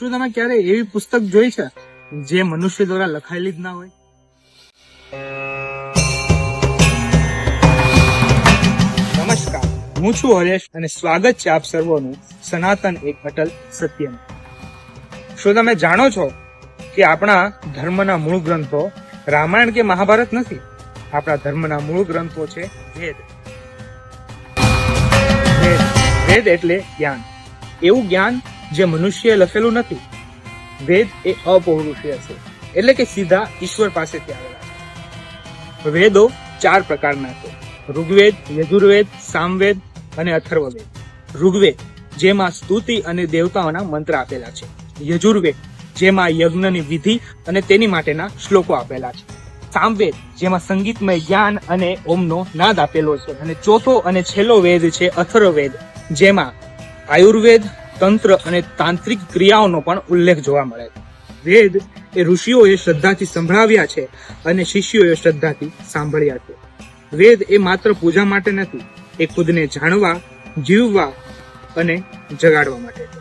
શું તમે ક્યારે એવી પુસ્તક જોઈ છે જે મનુષ્ય દ્વારા લખાયેલી જ ના હોય? નમસ્કાર, હું છું હરેશ અને સ્વાગત છે આપ સર્વોનું સનાતન એક અટલ સત્યમ. શું તમે જાણો છો કે આપણા ધર્મના મૂળ ગ્રંથો રામાયણ કે મહાભારત નથી? આપણા ધર્મના મૂળ ગ્રંથો છે વેદ. વેદ એટલે જ્ઞાન, એવું જ્ઞાન જે મનુષ્યએ લખેલું નથી. વેદ એ અપૌરુષીય છે, એટલે કે સીધા ઈશ્વર પાસેથી આવેલા છે. વેદો 4 પ્રકારના છે: ઋગ્વેદ, યજુર્વેદ, સામવેદ અને અથર્વવેદ. ઋગ્વેદ જેમાં સ્તુતિ અને દેવતાઓના મંત્ર આપેલા છે. યજુર્વેદ જેમાં યજ્ઞની વિધિ અને તેની માટેના શ્લોકો આપેલા છે. સામવેદ જેમાં સંગીતમય જ્ઞાન અને ઓમનો નાદ આપેલો છે. અને ચોથો અને છેલ્લો વેદ છે અથર્વવેદ, જેમાં આયુર્વેદ, તંત્ર અને તાંત્રિક ક્રિયાઓનો પણ ઉલ્લેખ જોવા મળે છે. વેદ એ ઋષિઓએ શ્રદ્ધાથી સંભળાવ્યા છે અને શિષ્યોએ શ્રદ્ધાથી સાંભળ્યા છે. વેદ એ માત્ર પૂજા માટે નથી, એ ખુદને જાણવા, જીવવા અને જગાડવા માટે છે.